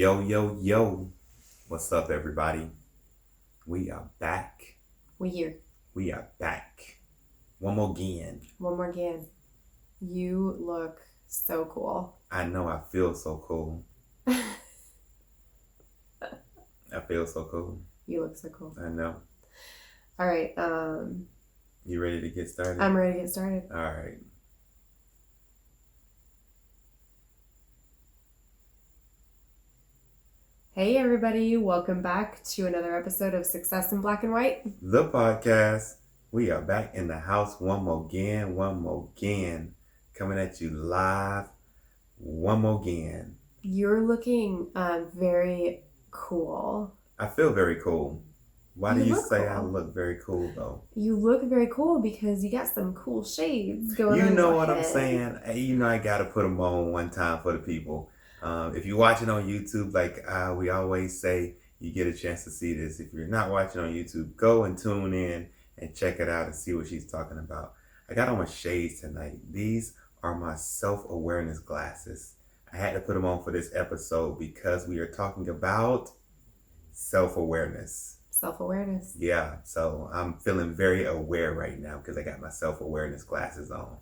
Yo, yo, yo. What's up, everybody? We are back. We here. We are back. One more again. One more again. You look so cool. I know I feel so cool. I feel so cool. You look so cool. I know. All right. You ready to get started? I'm ready to get started. All right. Hey, everybody. Welcome back to another episode of Success in Black and White. The podcast. We are back in the house one more again. Coming at you live one more again. You're looking very cool. I feel very cool. Why do you say cool. I look very cool, though? You look very cool because you got some cool shades going on. You know your what head. I'm saying? You know I got to put them on one time for the people. If you're watching on YouTube, like we always say, you get a chance to see this. If you're not watching on YouTube, go and tune in and check it out and see what she's talking about. I got on my shades tonight. These are my self-awareness glasses. I had to put them on for this episode because we are talking about self-awareness. Self-awareness. Yeah, so I'm feeling very aware right now because I got my self-awareness glasses on.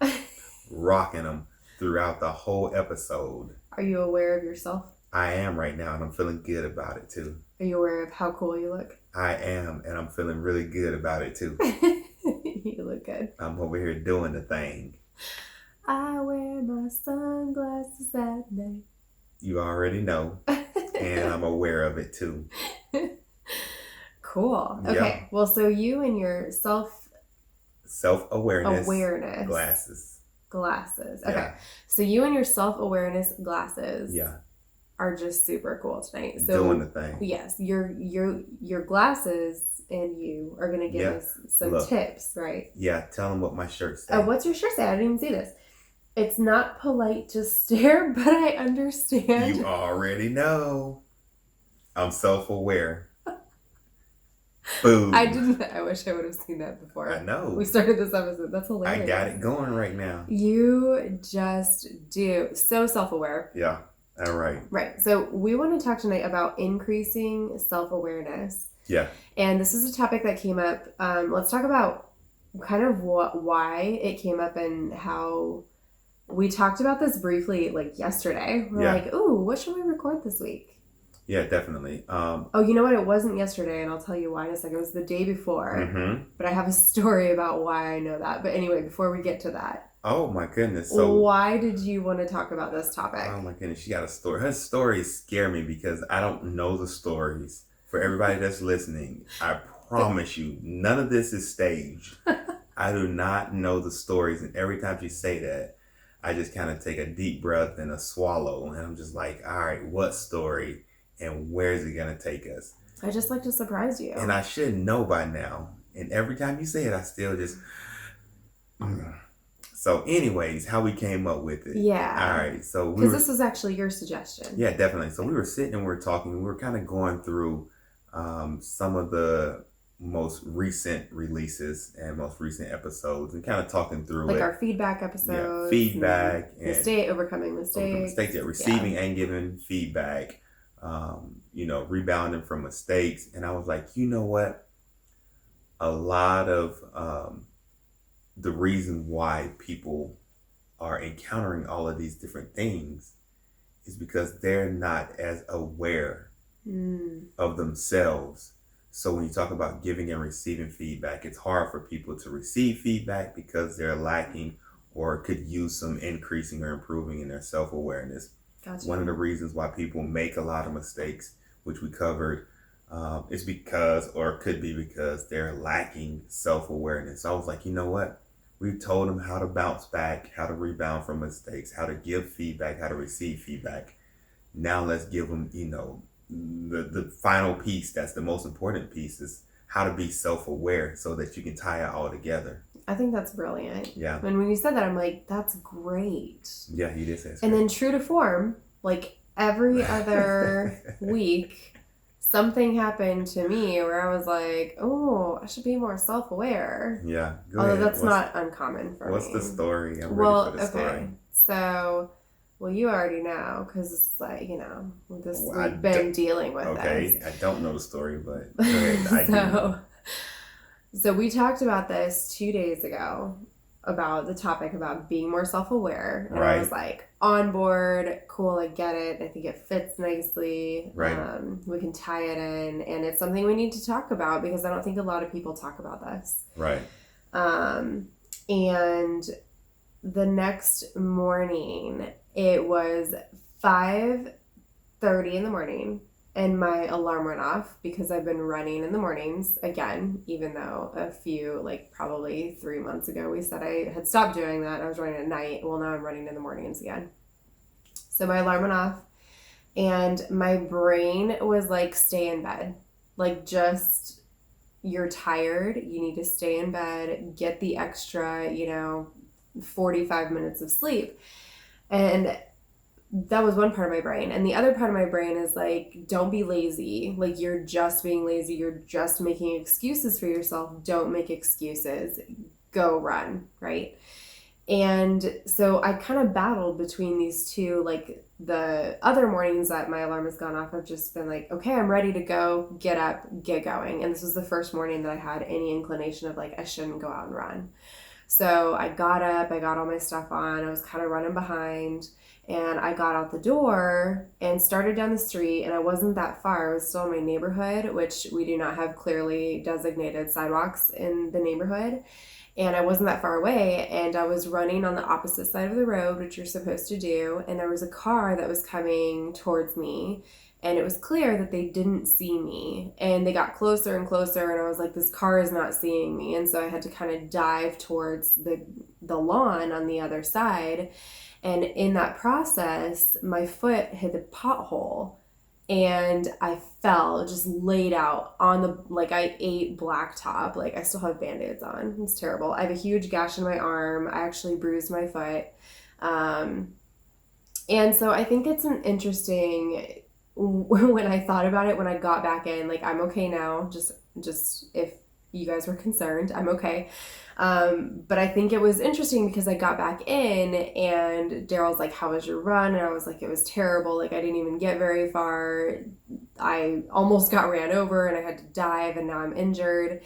Rocking them throughout the whole episode. Are you aware of yourself? I am right now, and I'm feeling good about it, too. Are you aware of how cool you look? I am, and I'm feeling really good about it, too. You look good. I'm over here doing the thing. I wear my sunglasses at night. You already know, and I'm aware of it, too. Cool. Okay. Yeah. Well, so you and your Self-awareness glasses. Okay. Yeah. So you and your self-awareness glasses Yeah. are just super cool tonight. So Doing the thing. yes, your glasses and you are gonna give us some tips, right? Yeah, tell them what my shirt says. What's your shirt say? I didn't even see this. It's not polite to stare, but I understand. You already know. I'm self-aware. Boom. I didn't. I wish I would have seen that before. I know. We started this episode. That's hilarious. I got it going right now. You just do. So self-aware. Yeah. All right. Right. So we want to talk tonight about increasing self-awareness. Yeah. And this is a topic that came up. Let's talk about kind of why it came up and how we talked about this briefly like yesterday. We're like, ooh, what should we record this week? Yeah, definitely. Oh, you know what? It wasn't yesterday, and I'll tell you why in a second. It was the day before. Mm-hmm. But I have a story about why I know that. But anyway, before we get to that. Oh, my goodness. So why did you want to talk about this topic? Oh, my goodness. She got a story. Her stories scare me because I don't know the stories. For everybody that's listening, I promise you, none of this is staged. I do not know the stories. And every time she say that, I just kind of take a deep breath and a swallow. And I'm just like, all right, what story? And where is it going to take us? I just like to surprise you. And I should know by now. And every time you say it, I still just... So anyways, how we came up with it. Yeah. All right. So because this was actually your suggestion. Yeah, definitely. So we were sitting and we were talking. We were kind of going through some of the most recent releases and most recent episodes and kind of talking through like our feedback episodes. Yeah, feedback. And overcoming mistakes. Receiving and giving feedback. Rebounding from mistakes. And I was like, you know what? A lot of the reason why people are encountering all of these different things is because they're not as aware of themselves. So when you talk about giving and receiving feedback, it's hard for people to receive feedback because they're lacking or could use some increasing or improving in their self-awareness. Gotcha. One of the reasons why people make a lot of mistakes, which we covered, is because, or could be because, they're lacking self-awareness. So I was like, you know what? We've told them how to bounce back, how to rebound from mistakes, how to give feedback, how to receive feedback. Now let's give them, the final piece, that's the most important piece, is how to be self-aware so that you can tie it all together. I think that's brilliant. Yeah. And when you said that, I'm like, that's great. Yeah, you did say that. And then true to form, like every other week, something happened to me where I was like, oh, I should be more self-aware. Yeah. Although that's not uncommon for me. What's the story? I'm ready for the story. So Well, you already know because it's like, Well, we've been dealing with okay, this. I don't know the story, but go ahead. I do so, know. so we talked about this 2 days ago about the topic about being more self-aware, and I was Right, like, on board, cool, I get it. I think it fits nicely. right, We can tie it in, and it's something we need to talk about because I don't think a lot of people talk about this. right. Um, and the next morning, it was 5:30 in the morning, and my alarm went off because I've been running in the mornings again, even though a few, like probably 3 months ago, we said I had stopped doing that. I was running at night. Well, now I'm running in the mornings again. So my alarm went off, and my brain was like, stay in bed. Like, just, you're tired. You need to stay in bed, get the extra, 45 minutes of sleep. And that was one part of my brain. And the other part of my brain is like, don't be lazy. Like, you're just being lazy. You're just making excuses for yourself. Don't make excuses. Go run, right? And so I kind of battled between these two. Like, the other mornings that my alarm has gone off, I've just been like, okay, I'm ready to go, get up, get going. And this was the first morning that I had any inclination of like, I shouldn't go out and run. So I got up, I got all my stuff on, I was kind of running behind, and I got out the door and started down the street, and I wasn't that far. I was still in my neighborhood, which we do not have clearly designated sidewalks in the neighborhood. And I wasn't that far away, and I was running on the opposite side of the road, which you're supposed to do, and there was a car that was coming towards me, and it was clear that they didn't see me, and they got closer and closer, and I was like, this car is not seeing me. And so I had to kind of dive towards the lawn on the other side, and in that process my foot hit the pothole, and I fell, just laid out on the, like, I ate blacktop. Like, I still have band-aids on. It's terrible. I have a huge gash in my arm. I actually bruised my foot. And so I think it's an interesting, when I thought about it, when I got back in, like, I'm okay now. Just if you guys were concerned, I'm okay. But I think it was interesting because I got back in, and Daryl's like, how was your run? And I was like, it was terrible. Like, I didn't even get very far. I almost got ran over, and I had to dive, and now I'm injured.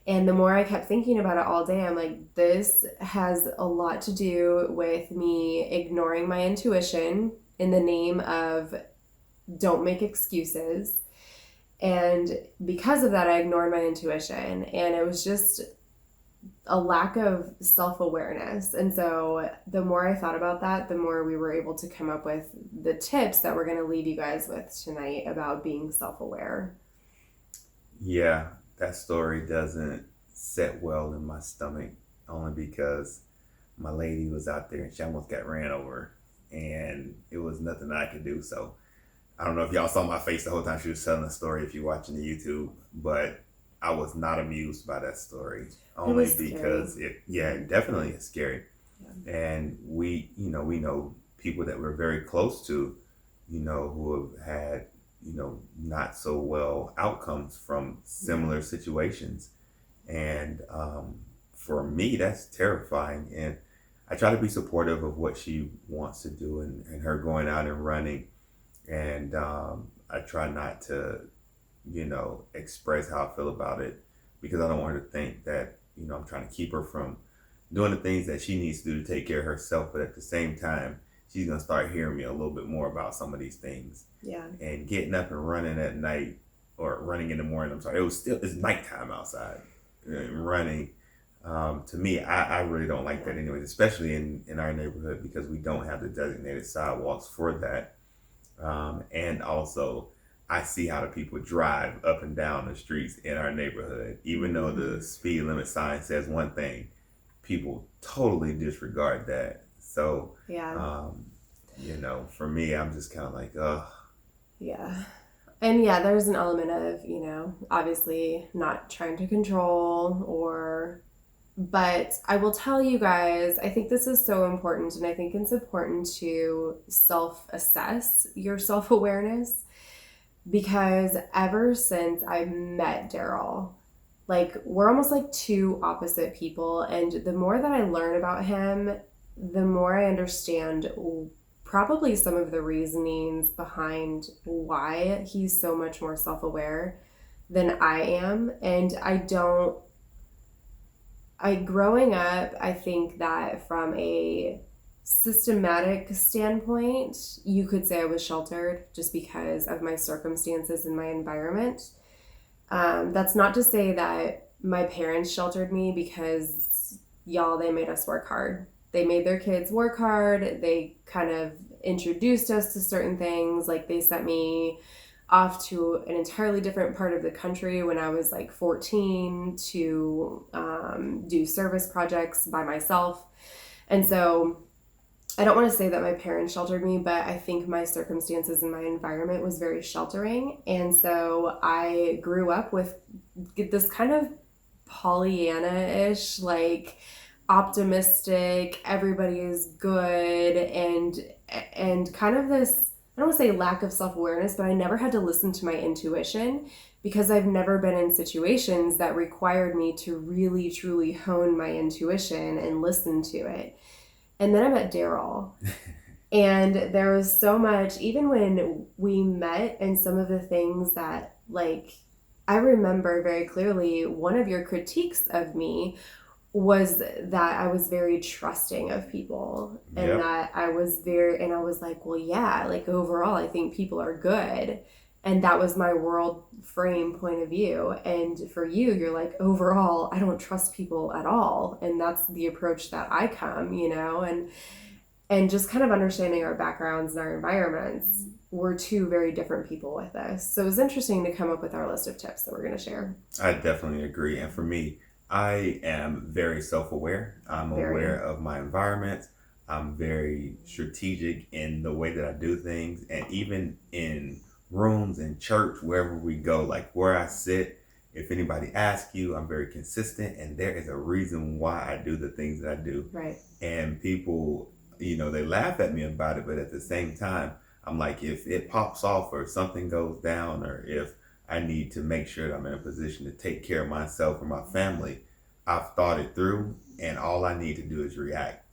And the more I kept thinking about it all day, I'm like, this has a lot to do with me ignoring my intuition in the name of don't make excuses. And because of that, I ignored my intuition, and it was just a lack of self-awareness. And so the more I thought about that, the more we were able to come up with the tips that we're going to leave you guys with tonight about being self-aware. Yeah, that story doesn't set well in my stomach, only because my lady was out there and she almost got ran over, and it was nothing I could do. So I don't know if y'all saw my face the whole time she was telling the story if you're watching the YouTube, but I was not amused by that story, only because it definitely is scary. Yeah. And we know people that we're very close to, who have had, not so well outcomes from similar situations. And for me, that's terrifying. And I try to be supportive of what she wants to do, and her going out and running. And I try not to, express how I feel about it, because I don't want her to think that, I'm trying to keep her from doing the things that she needs to do to take care of herself. But at the same time, she's going to start hearing me a little bit more about some of these things. Yeah. And getting up and running at night, or running in the morning, it's nighttime outside, and running. To me, I really don't like that anyways, especially in our neighborhood, because we don't have the designated sidewalks for that. And also, I see how the people drive up and down the streets in our neighborhood. Even though the speed limit sign says one thing, people totally disregard that. So, yeah. For me, I'm just kind of like, ugh. Yeah. And yeah, there's an element of, obviously not trying to control, but I will tell you guys, I think this is so important, and I think it's important to self-assess your self-awareness, because ever since I met Daryl, like, we're almost like two opposite people, and the more that I learn about him, the more I understand probably some of the reasonings behind why he's so much more self-aware than I am. And growing up, I think that from a systematic standpoint, you could say I was sheltered just because of my circumstances and my environment. That's not to say that my parents sheltered me, because y'all, they made us work hard. They made their kids work hard. They kind of introduced us to certain things. Like, they sent me off to an entirely different part of the country when I was like 14 to do service projects by myself. And so I don't want to say that my parents sheltered me, but I think my circumstances and my environment was very sheltering. And so I grew up with this kind of Pollyanna-ish, like, optimistic, everybody is good, and kind of this, I don't want to say lack of self-awareness, but I never had to listen to my intuition, because I've never been in situations that required me to really truly hone my intuition and listen to it. And then I met Daryl. And there was so much, even when we met, and some of the things that, like, I remember very clearly, one of your critiques of me was that I was very trusting of people, and Yep. that I was like, well, yeah, like, overall, I think people are good. And that was my world frame point of view. And for you, you're like, overall, I don't trust people at all. And that's the approach that I come, and just kind of understanding our backgrounds and our environments, we're two very different people with this. So it was interesting to come up with our list of tips that we're going to share. I definitely agree. And for me, I am very self-aware. I'm aware of my environment. I'm very strategic in the way that I do things. And even in rooms in church, wherever we go, like where I sit, if anybody asks you, I'm very consistent. And there is a reason why I do the things that I do. Right. And people, they laugh at me about it. But at the same time, I'm like, if it pops off or something goes down, or if I need to make sure that I'm in a position to take care of myself or my family, I've thought it through, and all I need to do is react.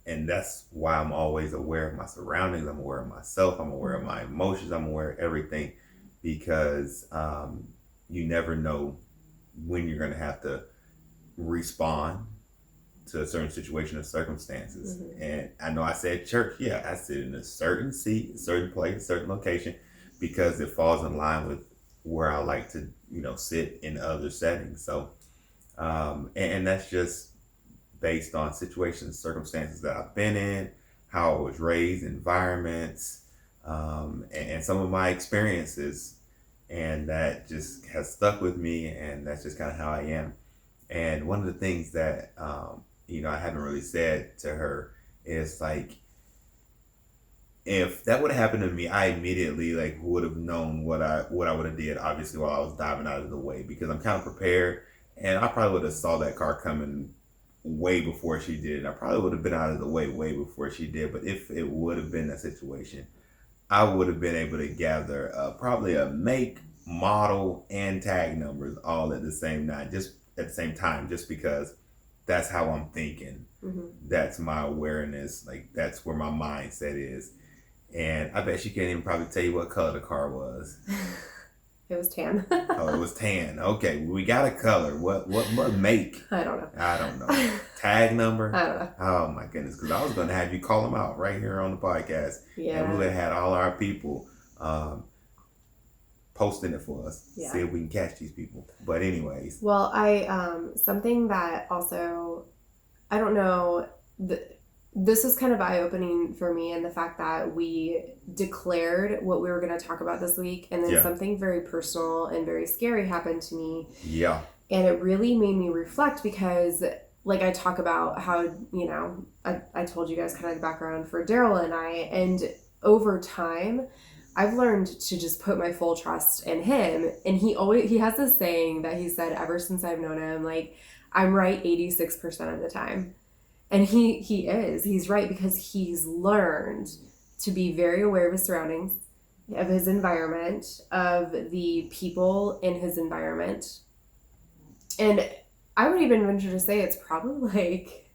And that's why I'm always aware of my surroundings. I'm aware of myself. I'm aware of my emotions. I'm aware of everything, because you never know when you're going to have to respond to a certain situation or circumstances. Mm-hmm. And I know I said church. Yeah, I sit in a certain seat, a certain place, a certain location, because it falls in line with where I like to, sit in other settings. So, and that's just based on situations, circumstances that I've been in, how I was raised, environments, and some of my experiences. And that just has stuck with me, and that's just kind of how I am. And one of the things that, I haven't really said to her is, like, if that would have happened to me, I immediately would have known what I would have did, obviously, while I was diving out of the way, because I'm kind of prepared, and I probably would have saw that car coming way before she did. I probably would have been out of the way before she did. But if it would have been that situation, I would have been able to gather probably a make, model, and tag numbers all at the same time, just because that's how I'm thinking. Mm-hmm. That's my awareness. Like, that's where my mindset is. And I bet she can't even probably tell you what color the car was. It was tan. Oh, it was tan. Okay, we got a color. What make? I don't know. I don't know. Tag number? I don't know. Oh my goodness, because I was going to have you call them out right here on the podcast. Yeah. And we would have had all our people posting it for us. Yeah. See if we can catch these people. But anyways. Well, something that also, I don't know, this is kind of eye-opening for me, and the fact that we declared what we were going to talk about this week, and then something very personal and very scary happened to me. Yeah. And it really made me reflect, because, like, I talk about how, I told you guys kind of the background for Daryl and I, and over time, I've learned to just put my full trust in him. And he has this saying that he said ever since I've known him, like, I'm right 86% of the time. And he's right, because he's learned to be very aware of his surroundings, of his environment, of the people in his environment. And I would even venture to say it's probably, like,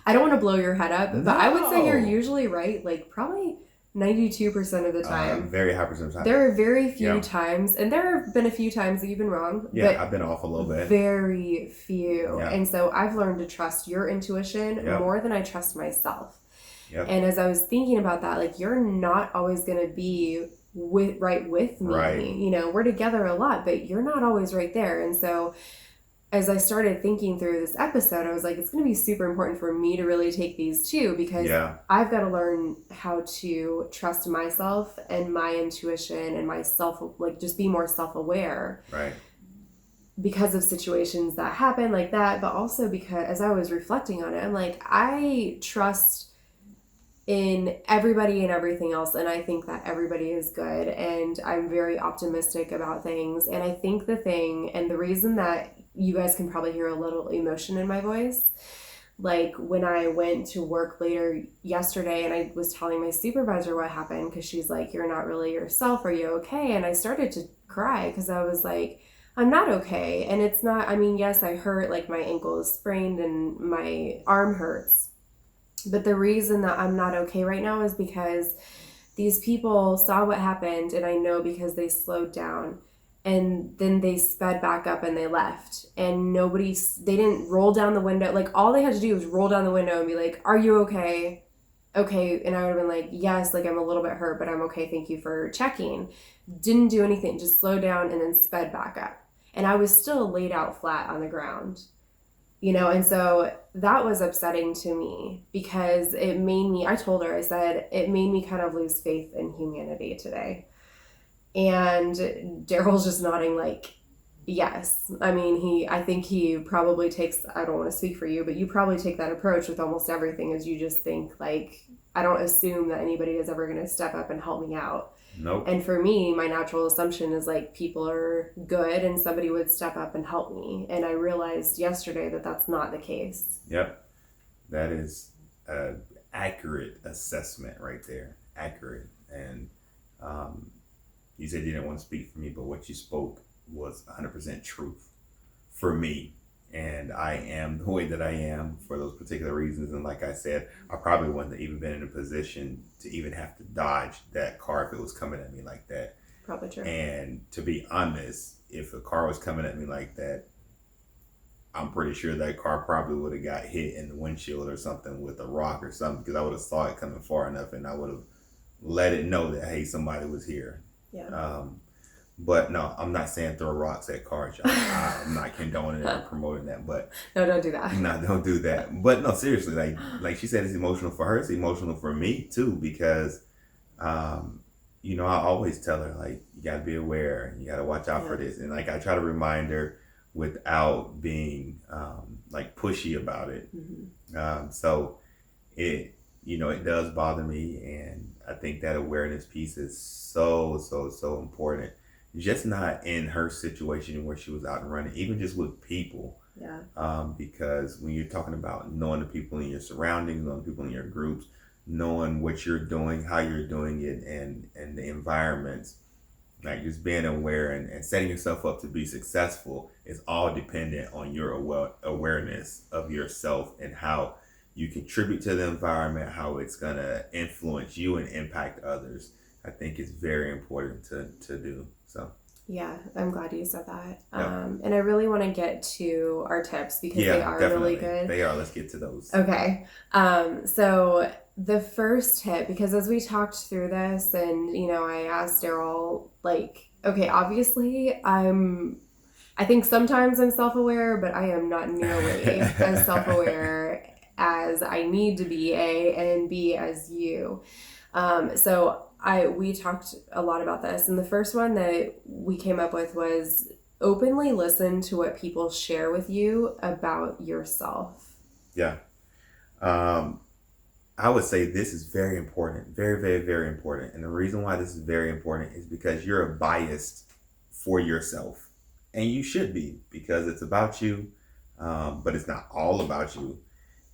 I don't want to blow your head up, but I would say you're usually right, like, probably 92% of the time. Very high percent of the time. There are very few Yeah. times, and there have been a few times that you've been wrong. Yeah, but I've been off a little bit. Very few. Yeah. And so I've learned to trust your intuition Yep. more than I trust myself. Yep. And as I was thinking about that, like, you're not always going to be right with me. Right. You know, we're together a lot, but you're not always right there. And so as I started thinking through this episode, I was like, it's going to be super important for me to really take these too, because I've got to learn how to trust myself and my intuition and myself, like, just be more self-aware. Right. Because of situations that happen like that, but also because as I was reflecting on it, I'm like, I trust in everybody and everything else, and I think that everybody is good, and I'm very optimistic about things. And I think the thing, and the reason that you guys can probably hear a little emotion in my voice, like when I went to work later yesterday and I was telling my supervisor what happened, because she's like, you're not really yourself, are you okay? And I started to cry because I was like, I'm not okay. And it's not, I mean, yes, I hurt, like my ankle is sprained and my arm hurts. But the reason that I'm not okay right now is because these people saw what happened, and I know because they slowed down, and then they sped back up and they left. And they didn't roll down the window. Like, all they had to do was roll down the window and be like, are you okay? Okay. And I would have been like, yes, like, I'm a little bit hurt, but I'm okay. Thank you for checking. Didn't do anything, just slowed down and then sped back up. And I was still laid out flat on the ground. You know, and so that was upsetting to me because it made me, I told her, I said, it made me kind of lose faith in humanity today. And Daryl's just nodding like, yes. I mean, I think he probably takes, I don't want to speak for you, but you probably take that approach with almost everything, as you just think like, I don't assume that anybody is ever going to step up and help me out. Nope. And for me, my natural assumption is like, people are good and somebody would step up and help me. And I realized yesterday that that's not the case. Yep. That is an accurate assessment right there. Accurate. And you said you didn't want to speak for me, but what you spoke was 100% truth for me. And I am the way that I am for those particular reasons. And like I said, I probably wouldn't have even been in a position to even have to dodge that car if it was coming at me like that. Probably true. And to be honest, if a car was coming at me like that, I'm pretty sure that car probably would have got hit in the windshield or something with a rock or something, because I would have saw it coming far enough and I would have let it know that, hey, somebody was here. Yeah. But no, I'm not saying throw rocks at cars, y'all. I'm not condoning it or promoting that, but no, don't do that. No, don't do that. But no, seriously, like she said, it's emotional for her. It's emotional for me too, because, you know, I always tell her, like, you got to be aware, you got to watch out for this, and like I try to remind her without being like pushy about it. Mm-hmm. So it, you know, it does bother me, and I think that awareness piece is so important. Just not in her situation where she was out and running, even just with people. Yeah. Because when you're talking about knowing the people in your surroundings, knowing people in your groups, knowing what you're doing, how you're doing it, and the environments, like just being aware and setting yourself up to be successful is all dependent on your awareness of yourself and how you contribute to the environment, how it's going to influence you and impact others. I think it's very important to do. So yeah, I'm glad you said that. Yeah. And I really want to get to our tips because they are definitely. really good. They are. Let's get to those. Okay. So the first tip, because as we talked through this and, you know, I asked Daryl, like, okay, obviously I think sometimes I'm self-aware, but I am not nearly as self-aware as I need to be, A, and B, as you. So we talked a lot about this, and the first one that we came up with was openly listen to what people share with you about yourself. Yeah. I would say this is very important, very, very, very important. And the reason why this is very important is because you're biased for yourself, and you should be, because it's about you, but it's not all about you.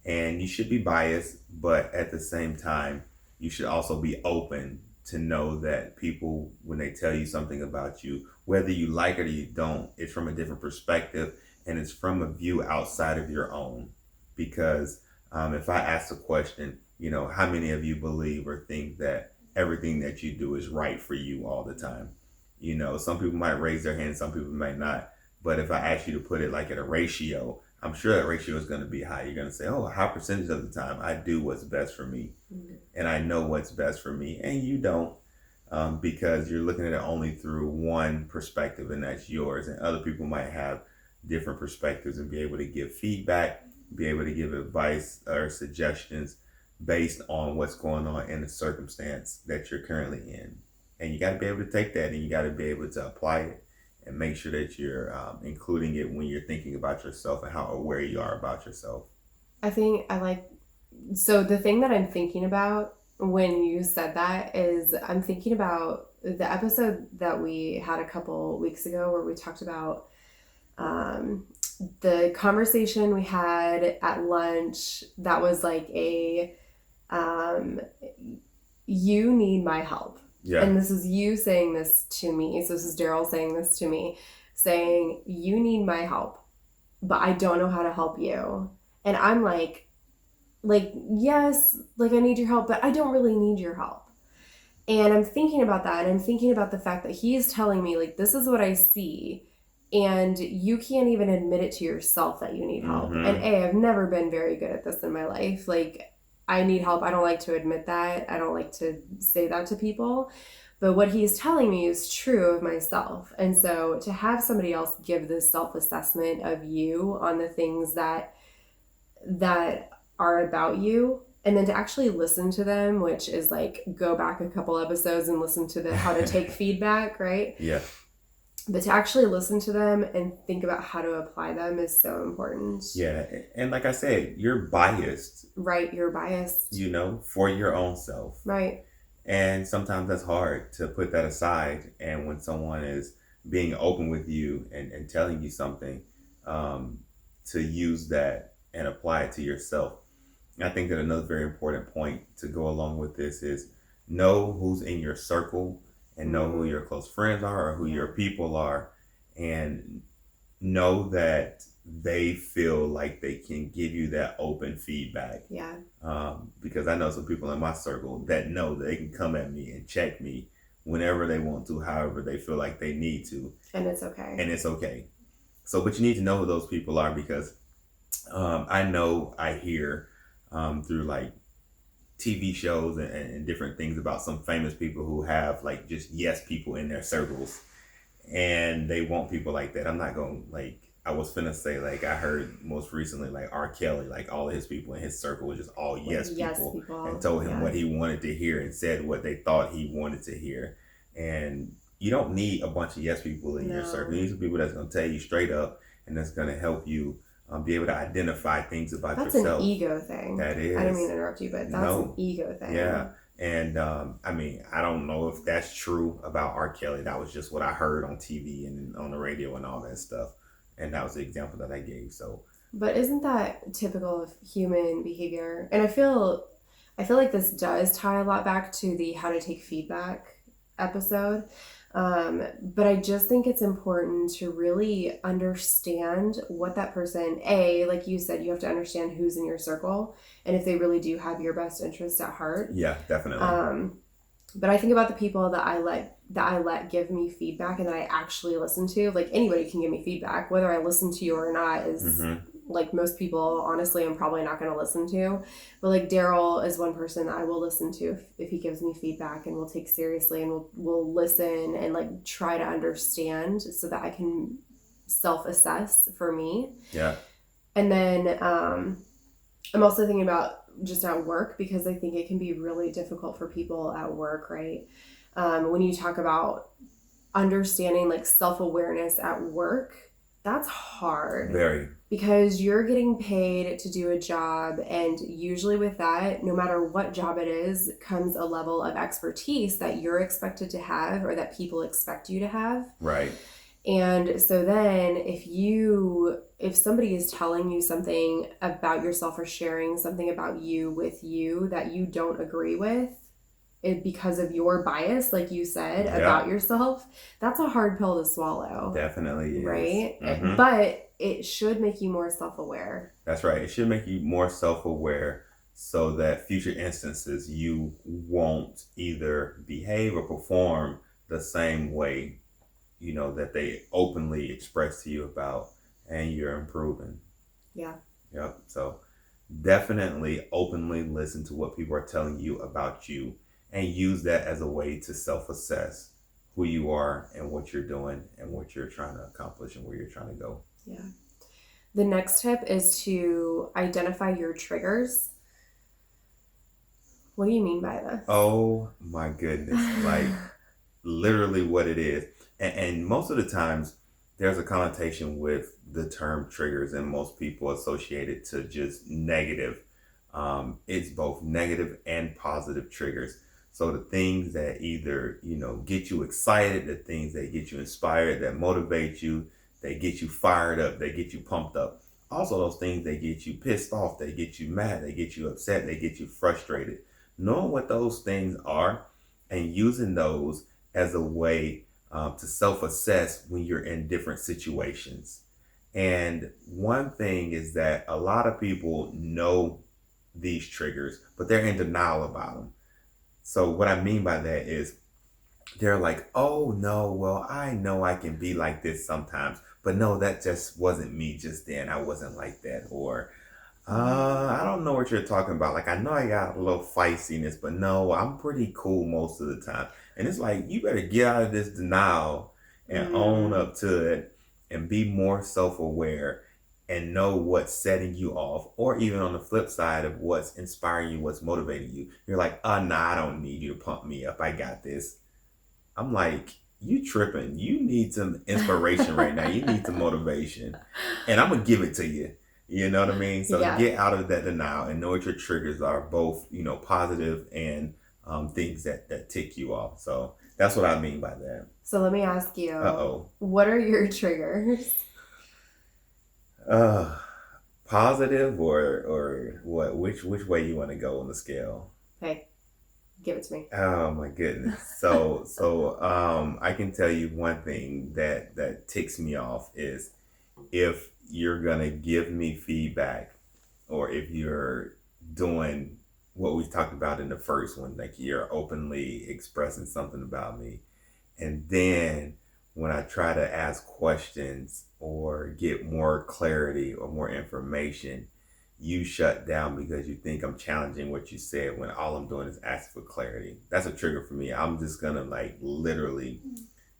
And you should be biased, but at the same time, you should also be open to know that people, when they tell you something about you, whether you like it or you don't, it's from a different perspective, and it's from a view outside of your own. Because if I ask a question, you know, how many of you believe or think that everything that you do is right for you all the time. You know, some people might raise their hand, some people might not. But if I ask you to put it like at a ratio, I'm sure that ratio is going to be high. You're going to say, oh, a high percentage of the time I do what's best for me. Mm-hmm. And I know what's best for me. And you don't, because you're looking at it only through one perspective, and that's yours. And other people might have different perspectives and be able to give feedback, be able to give advice or suggestions based on what's going on in the circumstance that you're currently in. And you got to be able to take that and you got to be able to apply it and make sure that you're including it when you're thinking about yourself and how aware you are about yourself. So the thing that I'm thinking about when you said that is I'm thinking about the episode that we had a couple weeks ago where we talked about the conversation we had at lunch that was like you need my help. Yeah. And this is you saying this to me. So this is Daryl saying this to me, saying, you need my help, but I don't know how to help you. And I'm like, yes, like I need your help, but I don't really need your help. And I'm thinking about that. And I'm thinking about the fact that he is telling me, like, this is what I see. And you can't even admit it to yourself that you need help. Mm-hmm. And I've never been very good at this in my life. Like, I need help. I don't like to admit that. I don't like to say that to people. But what he's telling me is true of myself. And so to have somebody else give this self-assessment of you on the things that are about you, and then to actually listen to them, which is like go back a couple episodes and listen to the how to take feedback, right? Yeah. But to actually listen to them and think about how to apply them is so important. Yeah. And like I said, you're biased. Right. You're biased. You know, for your own self. Right. And sometimes that's hard to put that aside. And when someone is being open with you and telling you something, to use that and apply it to yourself. I think that another very important point to go along with this is know who's in your circle and know who your close friends are or who your people are, and know that they feel like they can give you that open feedback. Yeah. Because I know some people in my circle that know that they can come at me and check me whenever they want to, however they feel like they need to. And it's okay. And it's okay. So, but you need to know who those people are, because I hear through like TV shows and different things about some famous people who have like just yes people in their circles, and they want people like that. I'm not going to I was finna say, like, I heard most recently, like, R. Kelly, like, all of his people in his circle were just all yes people and told him what he wanted to hear and said what they thought he wanted to hear. And you don't need a bunch of yes people in your circle. You need some people that's going to tell you straight up and that's going to help you be able to identify things about yourself. That's an ego thing. That is. I didn't mean to interrupt you, but that's an ego thing. Yeah. And I don't know if that's true about R. Kelly. That was just what I heard on TV and on the radio and all that stuff. And that was the example that I gave. So, but isn't that typical of human behavior? And I feel like this does tie a lot back to the how to take feedback episode. But I just think it's important to really understand what that person, like you said, you have to understand who's in your circle and if they really do have your best interest at heart. Yeah, definitely. But I think about the people that I let give me feedback and that I actually listen to. Like, anybody can give me feedback. Whether I listen to you or not is like most people, honestly, I'm probably not going to listen to. But like Daryl is one person that I will listen to if he gives me feedback, and we'll take seriously, and we'll listen and like try to understand so that I can self-assess for me. Yeah. And then I'm also thinking about just at work, because I think it can be really difficult for people at work, right? When you talk about understanding like self-awareness at work, that's hard. Very. Because you're getting paid to do a job, and usually with that, no matter what job it is, comes a level of expertise that you're expected to have or that people expect you to have. Right. And so then if somebody is telling you something about yourself or sharing something about you with you that you don't agree with, because of your bias, like you said, about yourself, that's a hard pill to swallow. Definitely is. Right? But it should make you more self-aware. That's right. It should make you more self-aware so that future instances you won't either behave or perform the same way, that they openly express to you about, and you're improving. Yeah. Yep. So definitely openly listen to what people are telling you about you and use that as a way to self assess who you are and what you're doing and what you're trying to accomplish and where you're trying to go. Yeah. The next tip is to identify your triggers. What do you mean by this? Oh my goodness. Like literally what it is. And most of the times there's a connotation with the term triggers, and most people associate it to just negative. It's both negative and positive triggers. So the things that either, get you excited, the things that get you inspired, that motivate you, that get you fired up, that get you pumped up. Also those things that get you pissed off, that get you mad, that get you upset, that get you frustrated. Knowing what those things are and using those as a way to self assess when you're in different situations. And one thing is that a lot of people know these triggers, but they're in denial about them. So, what I mean by that is they're like, oh no, well, I know I can be like this sometimes, but no, that just wasn't me just then. I wasn't like that. Or, I don't know what you're talking about. Like, I know I got a little feistiness, but no, I'm pretty cool most of the time. And it's like, you better get out of this denial and own up to it and be more self aware and know what's setting you off, or even on the flip side of what's inspiring you, what's motivating you. You're like, nah, I don't need you to pump me up. I got this. I'm like, you tripping. You need some inspiration right now. You need some motivation. And I'm going to give it to you. You know what I mean? So Yeah. get out of that denial and know what your triggers are, both, positive and things that tick you off. So that's what I mean by that. So let me ask you, Uh-oh. what are your triggers? Positive or what? Which way you want to go on the scale? Hey, give it to me. Oh my goodness. So I can tell you one thing that ticks me off is if you're gonna give me feedback, or if you're doing what we talked about in the first one, like you're openly expressing something about me, and then when I try to ask questions or get more clarity or more information, you shut down because you think I'm challenging what you said when all I'm doing is asking for clarity. That's a trigger for me. I'm just gonna like literally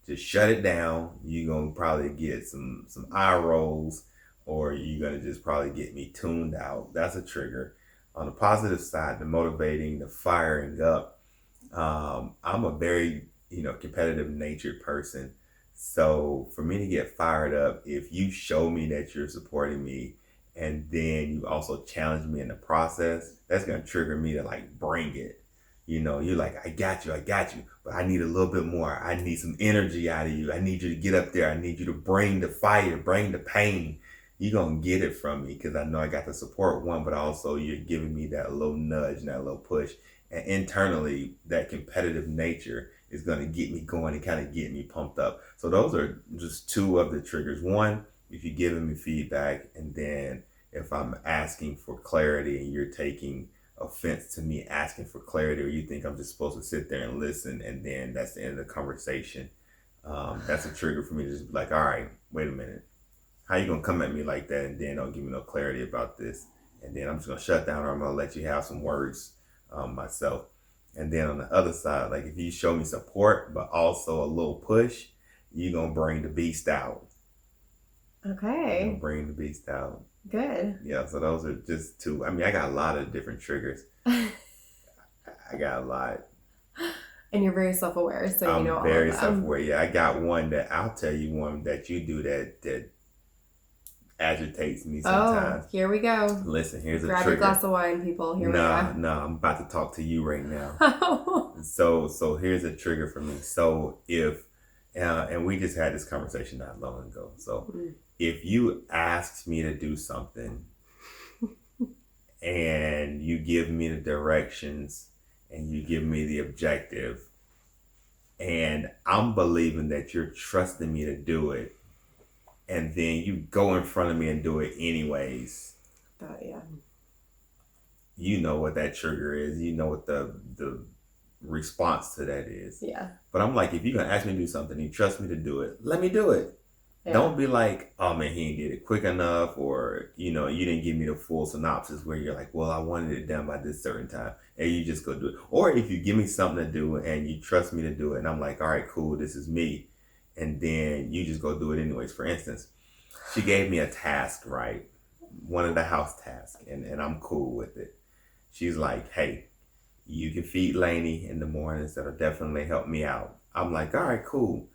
just shut it down. You're gonna probably get some eye rolls, or you're gonna just probably get me tuned out. That's a trigger. On the positive side, the motivating, the firing up, I'm a very competitive natured person. So for me to get fired up, if you show me that you're supporting me and then you also challenge me in the process, that's gonna trigger me to like bring it. You're like, I got you, but I need a little bit more. I need some energy out of you. I need you to get up there. I need you to bring the fire, bring the pain. You're gonna get it from me because I know I got the support one, but also you're giving me that little nudge and that little push. And internally, that competitive nature is gonna get me going and kind of get me pumped up. So those are just two of the triggers. One, if you're giving me feedback, and then if I'm asking for clarity and you're taking offense to me asking for clarity, or you think I'm just supposed to sit there and listen, and then that's the end of the conversation. That's a trigger for me to just be like, all right, wait a minute. How you gonna come at me like that and then don't give me no clarity about this? And then I'm just gonna shut down, or I'm gonna let you have some words myself. And then on the other side, like if you show me support but also a little push, you're gonna bring the beast out. Okay. You're gonna bring the beast out. Good. Yeah, so those are just two. I mean, I got a lot of different triggers. I got a lot. And you're very self-aware, so you know all I'm very of them. self-aware. Yeah, I got one that I'll tell you, one that you do that agitates me sometimes. Oh, here we go. Listen, here's a Grab trigger. your glass of wine, people. Here we go. No, I'm about to talk to you right now. So here's a trigger for me. So if and we just had this conversation not long ago. So if you asked me to do something and you give me the directions and you give me the objective, and I'm believing that you're trusting me to do it, and then you go in front of me and do it anyways. Yeah. you know what that trigger is. You know what the response to that is. Yeah. But I'm like, if you're gonna ask me to do something, you trust me to do it, let me do it. Yeah. Don't be like, oh man, he didn't get it quick enough, or you didn't give me the full synopsis where you're like, well, I wanted it done by this certain time, and you just go do it. Or if you give me something to do and you trust me to do it, and I'm like, all right, cool, this is me, and then you just go do it anyways. For instance, she gave me a task, right? One of the house tasks, and I'm cool with it. She's like, hey, you can feed Lainey in the mornings. That'll definitely help me out. I'm like, all right, cool.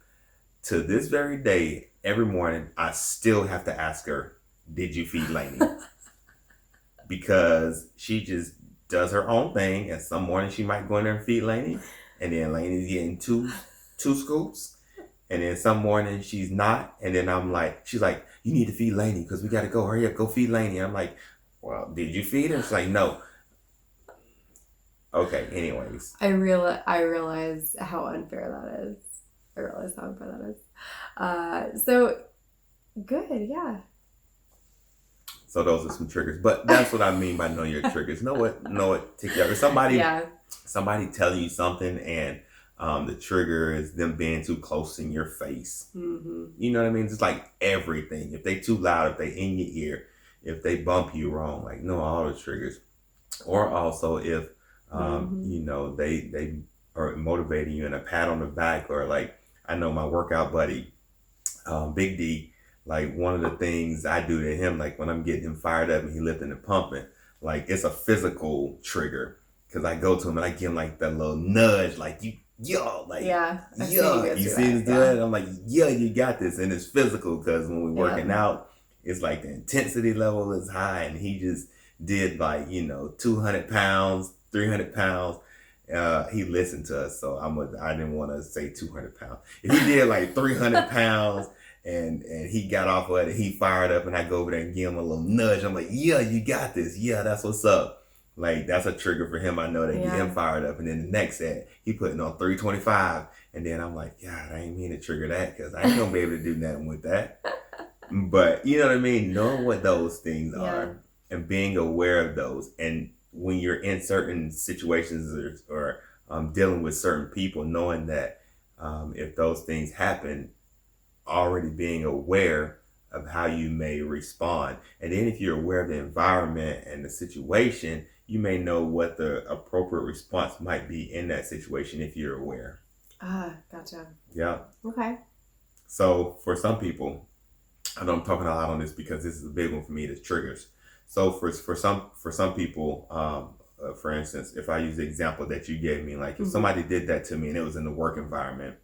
To this very day, every morning, I still have to ask her, did you feed Lainey? Because she just does her own thing. And some morning she might go in there and feed Lainey. And then Lainey's getting two scoops. And then some morning she's not. And then she's like, you need to feed Lainey because we got to go. Hurry up, go feed Lainey. I'm like, well, did you feed her? She's like, no. Okay, anyways. I realize how unfair that is. So good, yeah. So those are some triggers. But that's what I mean by know your triggers. Know what take care of somebody telling you something and the trigger is them being too close in your face. Mm-hmm. You know what I mean? It's like everything. If they too loud, if they in your ear, if they bump you wrong, like know all the triggers. Or also if they are motivating you and a pat on the back, or like I know my workout buddy, Big D, like one of the things I do to him, like when I'm getting him fired up and he lifting and pumping, like it's a physical trigger because I go to him and I give him like that little nudge, like you see this good? I'm like, you got this, and it's physical because when we're working out, it's like the intensity level is high, and he just did like 200 pounds, 300 pounds. He listened to us, so I didn't want to say 200 pounds. If he did like 300 pounds and he got off of it and he fired up and I go over there and give him a little nudge, I'm like, yeah, you got this. Yeah, that's what's up. Like that's a trigger for him. I know that get him fired up. And then the next set, he putting on 325. And then I'm like, God, I ain't mean to trigger that because I ain't gonna be able to do nothing with that. But you know what I mean? Knowing what those things are and being aware of those, and when you're in certain situations or dealing with certain people, knowing that if those things happen, already being aware of how you may respond. And then if you're aware of the environment and the situation, you may know what the appropriate response might be in that situation if you're aware. Ah, gotcha. Yeah. Okay. So for some people, I know I'm talking a lot on this because this is a big one for me, the triggers. So for some people, for instance, if I use the example that you gave me, like if somebody did that to me and it was in the work environment,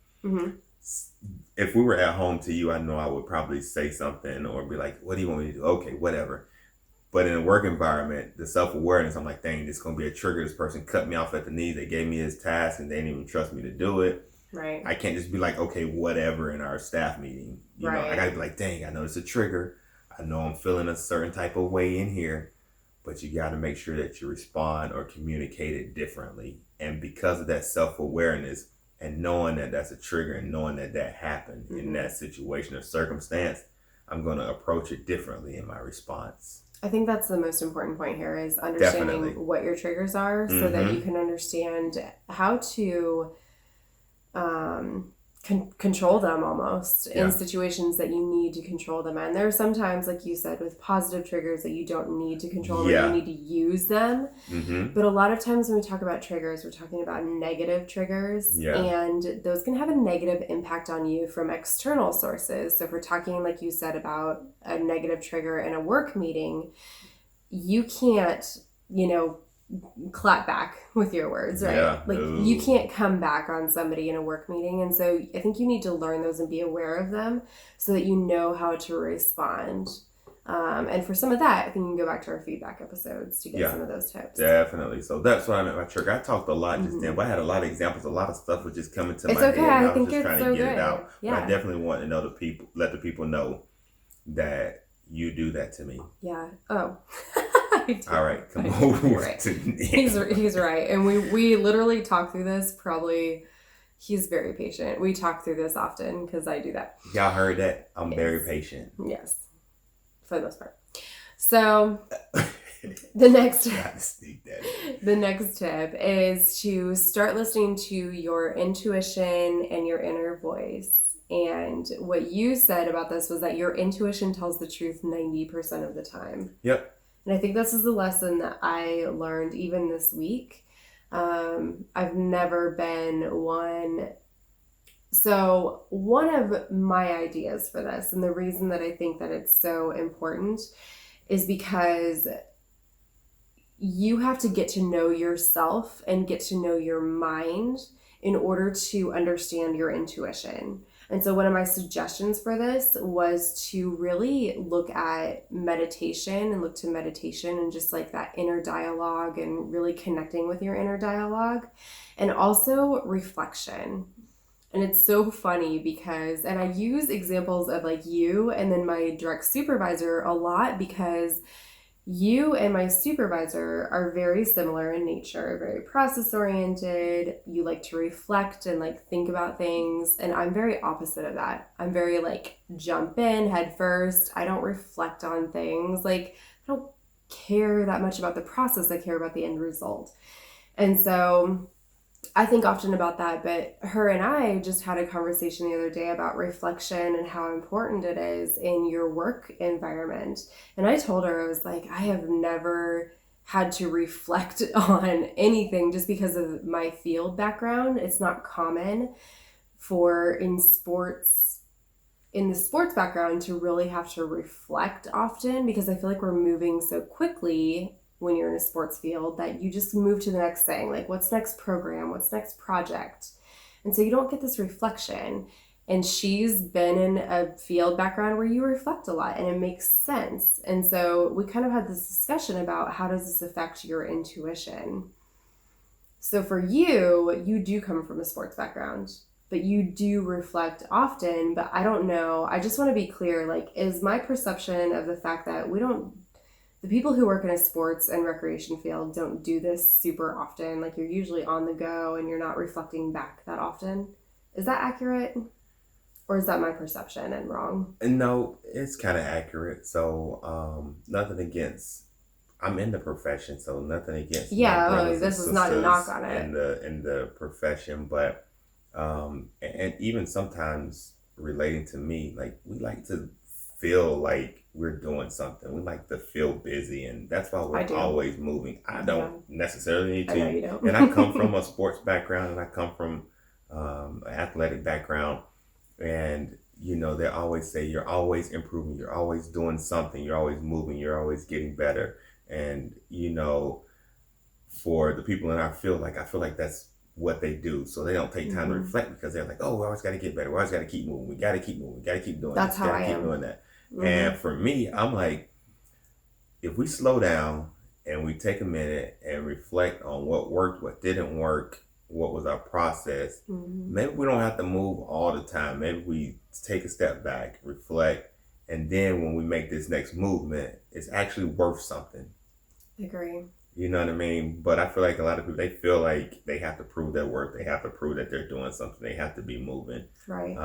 if we were at home to you, I know I would probably say something or be like, what do you want me to do? Okay, whatever. But in a work environment, the self-awareness, I'm like, dang, this is going to be a trigger. This person cut me off at the knees. They gave me his task and they didn't even trust me to do it. Right. I can't just be like, okay, whatever in our staff meeting. You know, I got to be like, dang, I know it's a trigger. I know I'm feeling a certain type of way in here, but you got to make sure that you respond or communicate it differently. And because of that self-awareness and knowing that that's a trigger and knowing that that happened in that situation or circumstance, I'm going to approach it differently in my response. I think that's the most important point here is understanding what your triggers are so that you can understand how to control them almost in situations that you need to control them in. There are sometimes, like you said, with positive triggers that you don't need to control them, you need to use them. But a lot of times when we talk about triggers, we're talking about negative triggers, and those can have a negative impact on you from external sources. So if we're talking, like you said, about a negative trigger in a work meeting, you can't, clap back with your words, right? You can't come back on somebody in a work meeting. And so I think you need to learn those and be aware of them so that you know how to respond. And for some of that, I think you can go back to our feedback episodes to get some of those tips. Definitely. So that's what I meant by trigger. I talked a lot just then, but I had a lot of examples. A lot of stuff was just coming to my head. And I was just trying to get it out. Yeah. But I definitely want to know let the people know that you do that to me. Yeah. Oh. All right, come over to He's right. And we literally talk through this probably. He's very patient. We talk through this often because I do that. Y'all heard that? I'm very patient. Yes. For the most part. So The next Try to sneak that in. the next tip is to start listening to your intuition and your inner voice. And what you said about this was that your intuition tells the truth 90% of the time. Yep. And I think this is a lesson that I learned even this week. I've never been one. So, one of my ideas for this, and the reason that I think that it's so important, is because you have to get to know yourself and get to know your mind in order to understand your intuition. And so one of my suggestions for this was to really look at meditation and look to meditation and just like that inner dialogue and really connecting with your inner dialogue, and also reflection. And it's so funny because, and I use examples of like you and then my direct supervisor a lot, because you and my supervisor are very similar in nature, very process oriented. You like to reflect and like think about things. And I'm very opposite of that. I'm very like jump in head first. I don't reflect on things. Like, I don't care that much about the process. I care about the end result. And so I think often about that, but her and I just had a conversation the other day about reflection and how important it is in your work environment. And I told her, I was like, I have never had to reflect on anything just because of my field background. It's not common for in the sports background to really have to reflect often, because I feel like we're moving so quickly when you're in a sports field that you just move to the next thing, like what's next program, what's next project. And so you don't get this reflection. And she's been in a field background where you reflect a lot and it makes sense. And so we kind of had this discussion about how does this affect your intuition. So for you, you do come from a sports background, but you do reflect often. But I don't know, I just want to be clear, like, is my perception of the fact that the people who work in a sports and recreation field don't do this super often. Like, you're usually on the go and you're not reflecting back that often. Is that accurate? Or is that my perception and wrong? No, it's kind of accurate. So, nothing against. I'm in the profession, so nothing against. Yeah, my brothers this and is not a knock on sisters it. in the profession, but and even sometimes relating to me, like we like to feel like we're doing something. We like to feel busy, and that's why I we're do. always moving. I don't necessarily need I know to, you don't. and I come from a sports background, and I come from an athletic background, and you know they always say you're always improving, you're always doing something, you're always moving, you're always getting better, and you know, for the people in our field, like I feel like that's what they do. So they don't take time to reflect because they're like, oh, we always got to get better. We always got to keep moving. We got to keep moving. We got to keep doing That's this. how Got to I keep am. doing that. And for me, I'm like, if we slow down and we take a minute and reflect on what worked, what didn't work, what was our process, maybe we don't have to move all the time. Maybe we take a step back, reflect, and then when we make this next movement, it's actually worth something. Agree. You know what I mean? But I feel like a lot of people, they feel like they have to prove their worth. They have to prove that they're doing something. They have to be moving. Right.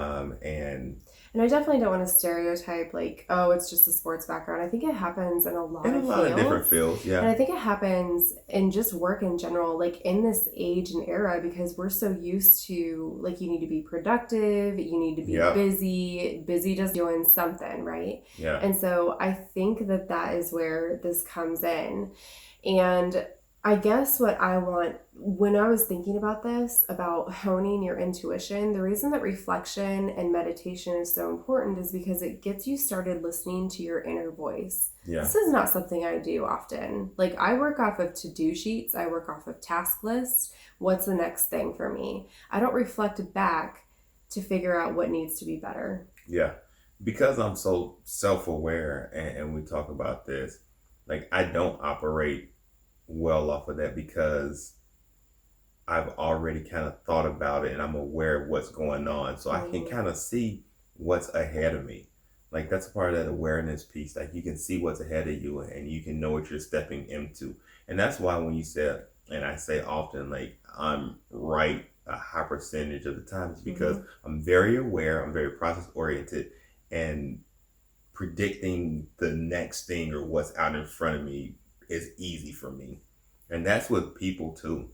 And I definitely don't want to stereotype like, oh, it's just a sports background. I think it happens in a lot in a of lot fields. of different fields, yeah. And I think it happens in just work in general, like in this age and era, because we're so used to, like, you need to be productive, you need to be busy just doing something, right? Yeah. And so I think that that is where this comes in. And I guess what I want, when I was thinking about this, about honing your intuition, the reason that reflection and meditation is so important is because it gets you started listening to your inner voice. Yeah. This is not something I do often. Like, I work off of to-do sheets. I work off of task lists. What's the next thing for me? I don't reflect back to figure out what needs to be better. Yeah. Because I'm so self-aware, and we talk about this, like, I don't operate well off of that because I've already kind of thought about it and I'm aware of what's going on. So I can kind of see what's ahead of me. Like, that's part of that awareness piece. Like, you can see what's ahead of you and you can know what you're stepping into. And that's why when you said, and I say often, like, I'm right a high percentage of the time, it's because I'm very aware, I'm very process oriented, and predicting the next thing or what's out in front of me is easy for me. And that's with people too.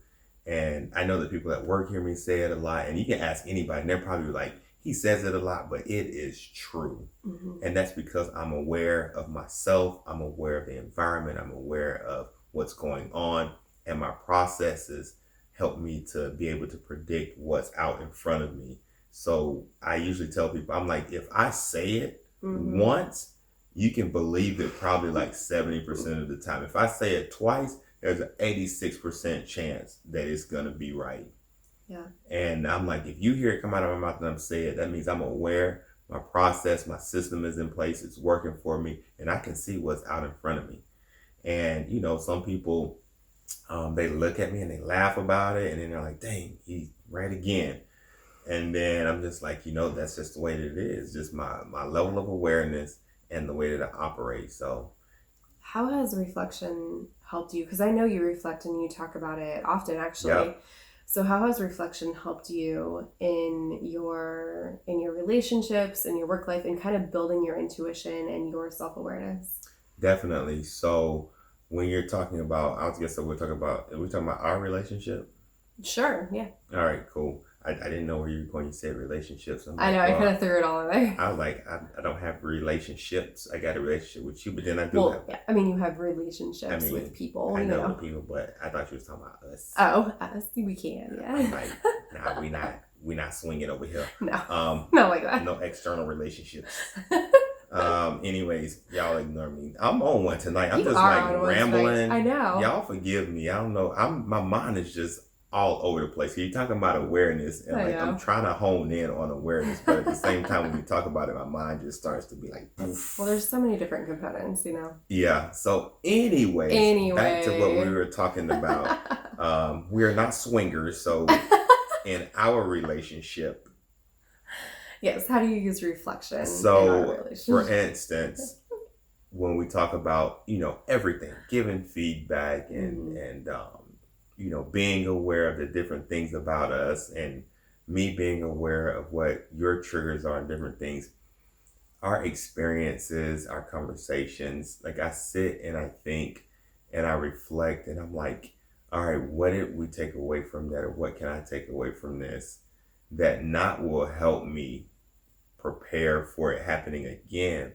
And I know that people at work hear me say it a lot, and you can ask anybody, and they're probably like, he says it a lot, but it is true. Mm-hmm. And that's because I'm aware of myself, I'm aware of the environment, I'm aware of what's going on, and my processes help me to be able to predict what's out in front of me. So I usually tell people, I'm like, if I say it once, you can believe it probably like 70% of the time. If I say it twice, there's an 86% chance that it's going to be right. Yeah. And I'm like, if you hear it come out of my mouth and I'm saying it, that means I'm aware, my process, my system is in place, it's working for me, and I can see what's out in front of me. And, you know, some people, they look at me and they laugh about it, and then they're like, dang, he's right again. And then I'm just like, you know, that's just the way that it is, just my level of awareness and the way that I operate. So how has reflection helped you? Because I know you reflect and you talk about it often, actually. Yep. So how has reflection helped you in your relationships, in your work life, and kind of building your intuition and your self-awareness? Definitely. So when you're talking about, are we talking about our relationship? Sure, yeah. All right, cool. I didn't know where you were going to say relationships. I know, I kind of threw it all in there. I was like, I don't have relationships. I got a relationship with you, but then I do have. Yeah, I mean, you have relationships with people. I know with people, but I thought you was talking about us. Oh, us, we can, yeah. I'm like, nah, we not swinging over here. No, not like that. No external relationships. Anyways, y'all ignore me. I'm on one tonight. I'm just like rambling. I know. Y'all forgive me. I don't know. My mind is just all over the place. You're talking about awareness, and like I'm trying to hone in on awareness, but at the same time, when you talk about it, my mind just starts to be like, poof. Well, there's so many different components, you know. Yeah. So, anyway, back to what we were talking about. We are not swingers, so in our relationship. Yes. How do you use reflection? So, for instance, when we talk about, you know, everything, giving feedback and you know, being aware of the different things about us, and me being aware of what your triggers are and different things, our experiences, our conversations, like I sit and I think and I reflect and I'm like, all right, what did we take away from that? Or what can I take away from this that not will help me prepare for it happening again,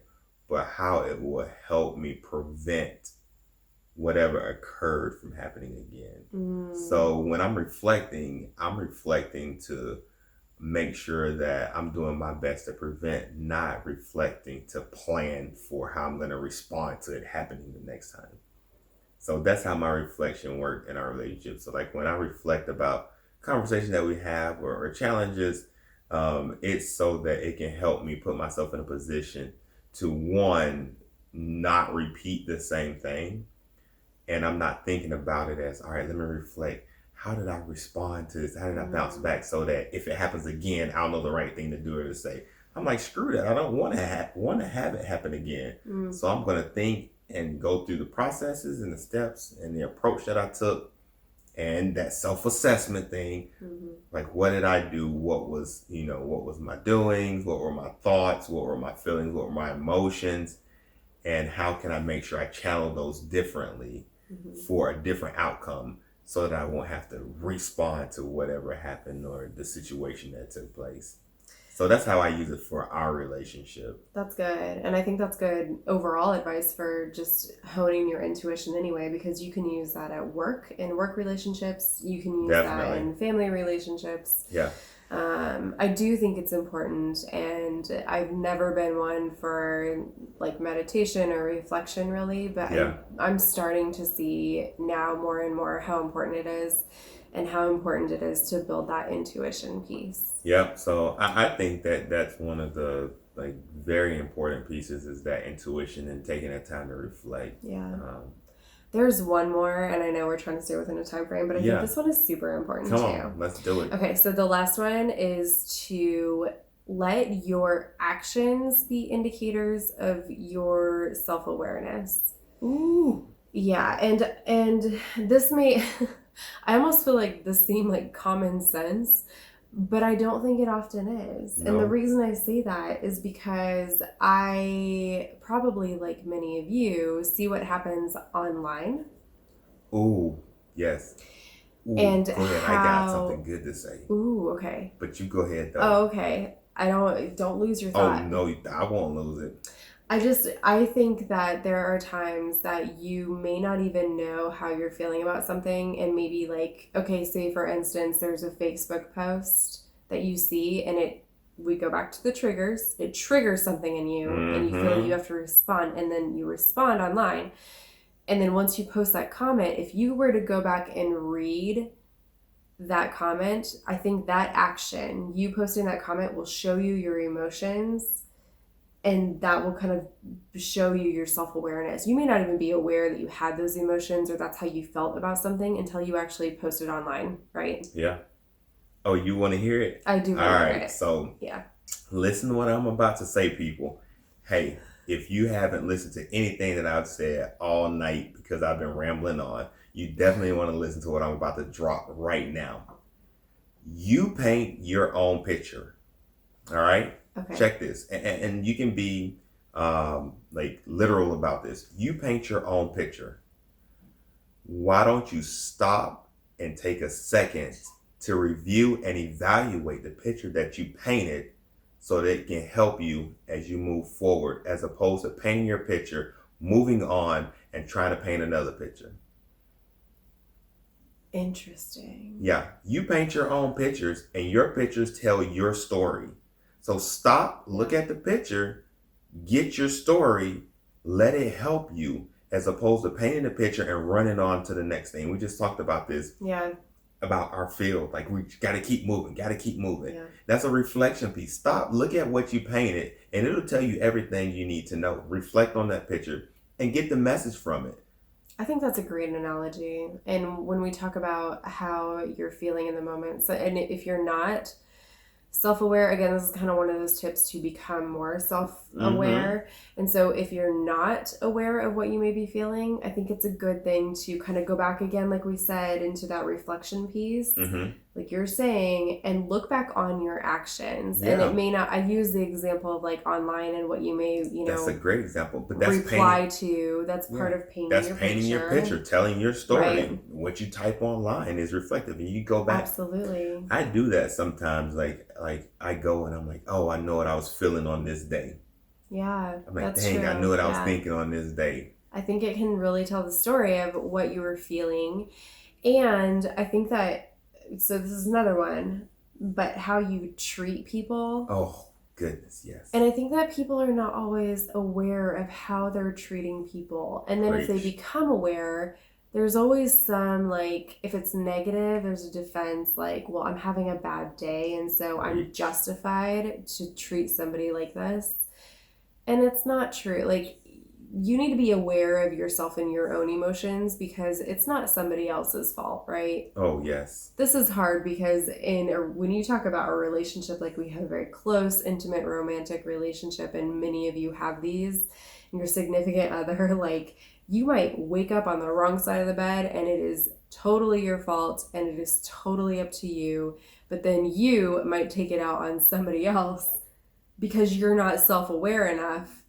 but how it will help me prevent whatever occurred from happening again. So when I'm reflecting to make sure that I'm doing my best to prevent, not reflecting to plan for how I'm going to respond to it happening the next time. So that's how my reflection worked in our relationship. So like when I reflect about conversations that we have or challenges, it's so that it can help me put myself in a position to, one, not repeat the same thing. And I'm not thinking about it as, all right, let me reflect. How did I respond to this? How did I bounce back so that if it happens again, I'll know the right thing to do or to say? I'm like, screw that. I don't want to have it happen again. So I'm going to think and go through the processes and the steps and the approach that I took and that self-assessment thing. Like, what did I do? What was my doings? What were my thoughts? What were my feelings? What were my emotions? And how can I make sure I channel those differently for a different outcome so that I won't have to respond to whatever happened or the situation that took place. So that's how I use it for our relationship. That's good. And I think that's good overall advice for just honing your intuition anyway, because you can use that at work, in work relationships. You can use that in family relationships. Yeah. I do think it's important, and I've never been one for like meditation or reflection really, but I'm starting to see now more and more how important it is and how important it is to build that intuition piece. Yeah, so I think that's one of the like very important pieces is that intuition and taking that time to reflect. Yeah. There's one more, and I know we're trying to stay within a time frame, but I think this one is super important too. Come on, let's do it. Okay, so the last one is to let your actions be indicators of your self-awareness. Ooh. Yeah, and this may I almost feel like this seemed like common sense, But I don't think it often is. No. And the reason I say that is because I probably, like many of you, see what happens online. Ooh, yes. Ooh, And go ahead. I got something good to say. Ooh, okay. But you go ahead though. Oh, okay. Don't lose your thought. Oh no, I won't lose it. I think that there are times that you may not even know how you're feeling about something, and maybe like, okay, say for instance, there's a Facebook post that you see, and we go back to the triggers. It triggers something in you, and you feel like you have to respond, and then you respond online. And then once you post that comment, if you were to go back and read that comment, I think that action, you posting that comment, will show you your emotions, and that will kind of show you your self-awareness. You may not even be aware that you had those emotions or that's how you felt about something until you actually post it online, right? Yeah. Oh, you want to hear it? I do. All right. So yeah, listen to what I'm about to say, people. Hey, if you haven't listened to anything that I've said all night because I've been rambling on, you definitely want to listen to what I'm about to drop right now. You paint your own picture. All right? Okay. Check this. And you can be like literal about this. You paint your own picture. Why don't you stop and take a second to review and evaluate the picture that you painted so that it can help you as you move forward, as opposed to painting your picture, moving on, and trying to paint another picture. Interesting. Yeah, you paint your own pictures and your pictures tell your story. So stop, look at the picture, get your story, let it help you, as opposed to painting the picture and running on to the next thing. We just talked about this. Yeah. About our field. Like, we got to keep moving, Yeah. That's a reflection piece. Stop, look at what you painted, and it'll tell you everything you need to know. Reflect on that picture and get the message from it. I think that's a great analogy. And when we talk about how you're feeling in the moment, so, and if you're not self-aware, again, this is kind of one of those tips to become more self-aware. And so if you're not aware of what you may be feeling, I think it's a good thing to kind of go back again, like we said, into that reflection piece, like you're saying, and look back on your actions. And it may not, I use the example of like online and what you may, that's a great example, but that's reply to, that's part of painting your picture. That's painting your picture, telling your story. Right. What you type online is reflective, and you go back. Absolutely. I do that sometimes, like I go and I'm like, oh, I know what I was feeling on this day. Yeah, I'm like, dang, true. I knew what I was thinking on this day. I think it can really tell the story of what you were feeling. And I think that, so this is another one, but how you treat people. Oh, goodness, yes. And I think that people are not always aware of how they're treating people. And then if they become aware, there's always some, like, if it's negative, there's a defense, like, well, I'm having a bad day, and so I'm justified to treat somebody like this. And it's not true. Like, you need to be aware of yourself and your own emotions, because it's not somebody else's fault, right? Oh, yes. This is hard because when you talk about a relationship, like we have a very close, intimate, romantic relationship, and many of you have these, and your significant other, like, you might wake up on the wrong side of the bed and it is totally your fault and it is totally up to you, but then you might take it out on somebody else because you're not self-aware enough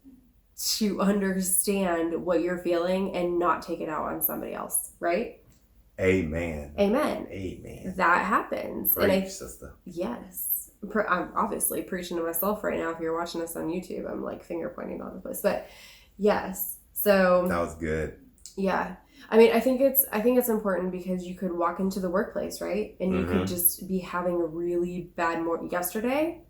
to understand what you're feeling and not take it out on somebody else, right? Amen. Amen. Amen. That happens. Preach, sister. Yes. I'm obviously preaching to myself right now. If you're watching this on YouTube, I'm like finger pointing all the place. But yes. So that was good. Yeah. I mean, I think it's important because you could walk into the workplace, right? And you could just be having a really bad morning yesterday.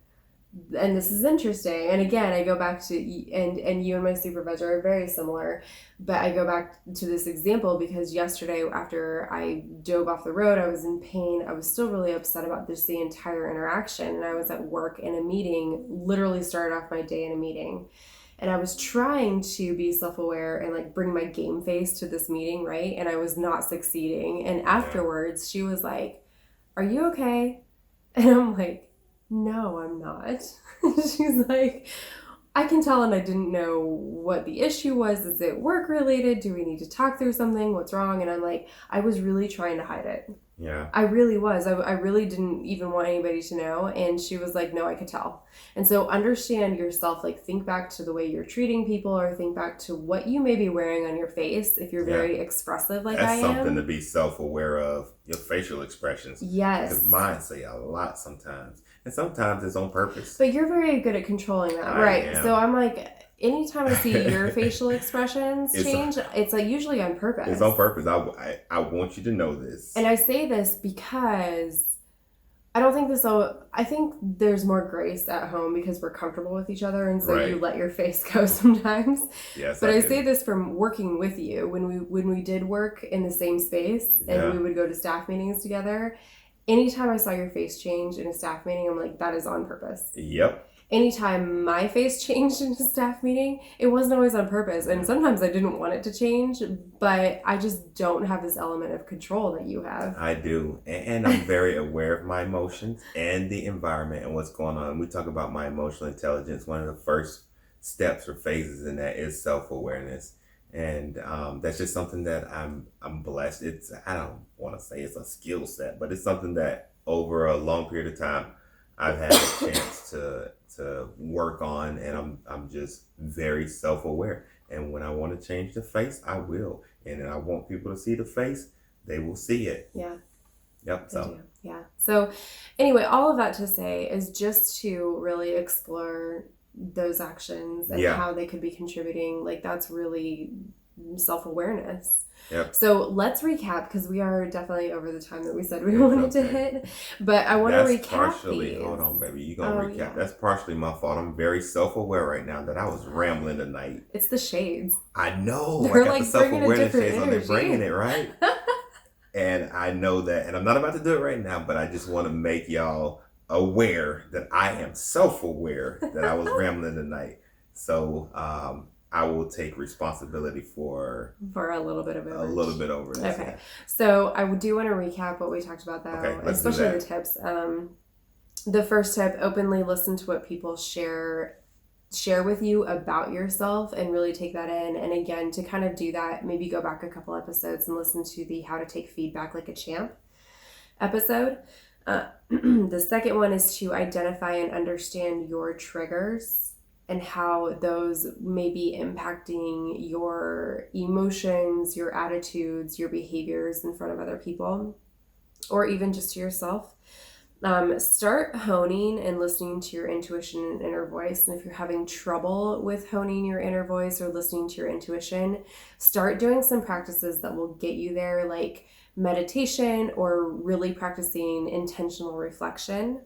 And this is interesting. And again, I go back to, and you and my supervisor are very similar, but I go back to this example because yesterday after I dove off the road, I was in pain. I was still really upset about this, the entire interaction. And I was at work in a meeting, literally started off my day in a meeting. And I was trying to be self-aware and like bring my game face to this meeting, right? And I was not succeeding. And afterwards, she was like, "Are you okay?" And I'm like, "No, I'm not." She's like, "I can tell," and I didn't know what the issue was. Is it work related? Do we need to talk through something? What's wrong? And I'm like, I was really trying to hide it. Yeah. I really was. I really didn't even want anybody to know. And she was like, no, I could tell. And so understand yourself, like think back to the way you're treating people, or think back to what you may be wearing on your face if you're very expressive like I That's something to am. be self-aware of, your facial expressions. Because Yes. mine say a lot sometimes. And sometimes it's on purpose. But you're very good at controlling that. I Right. am. So I'm like, anytime I see your facial expressions change, it's like usually on purpose. It's on purpose. I want you to know this. And I say this because I don't think this. I think there's more grace at home because we're comfortable with each other, and so you let your face go sometimes. Yes, but I say this from working with you when we did work in the same space and we would go to staff meetings together. Anytime I saw your face change in a staff meeting, I'm like, that is on purpose. Yep. Anytime my face changed in a staff meeting, it wasn't always on purpose. And sometimes I didn't want it to change, but I just don't have this element of control that you have. I do. And I'm very aware of my emotions and the environment and what's going on. We talk about my emotional intelligence. One of the first steps or phases in that is self-awareness. And that's just something that I'm blessed. I don't want to say it's a skill set, but it's something that over a long period of time I've had a chance to work on, and I'm just very self-aware. And when I want to change the face, I will. And I want people to see the face, they will see it. Yeah. Yep. So yeah. So anyway, all of that to say is just to really explore those actions and how they could be contributing. Like that's really self-awareness. Yep. So let's recap, because we are definitely over the time that we said we wanted to hit. But I want to recap these. Hold on, baby. You're going to recap. Yeah. That's partially my fault. I'm very self-aware right now that I was rambling tonight. It's the shades. I know. They're I got like the self-awareness shades on. They're energy. bringing it, right? And I know that. And I'm not about to do it right now, but I just want to make y'all aware that I am self-aware that I was rambling tonight. So, I will take responsibility for a little bit of it. A little bit over this. Okay. So I do want to recap what we talked about though, especially the tips. The first tip, openly listen to what people share with you about yourself and really take that in. And again, to kind of do that, maybe go back a couple episodes and listen to the How to Take Feedback Like a Champ episode. The second one is to identify and understand your triggers and how those may be impacting your emotions, your attitudes, your behaviors in front of other people, or even just to yourself. Start honing and listening to your intuition and inner voice. And if you're having trouble with honing your inner voice or listening to your intuition, start doing some practices that will get you there, like meditation or really practicing intentional reflection.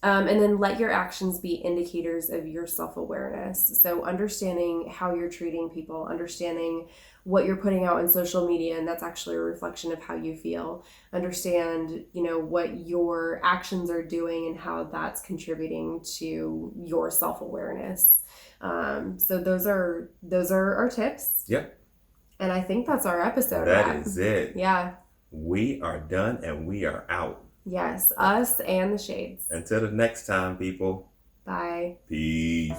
And then let your actions be indicators of your self-awareness. So understanding how you're treating people, understanding what you're putting out on social media, and that's actually a reflection of how you feel. Understand, what your actions are doing and how that's contributing to your self-awareness. So those are our tips. Yep. And I think that's our episode. That is it. Yeah. We are done and we are out. Yes, us and the shades. Until the next time, people. Bye. Peace.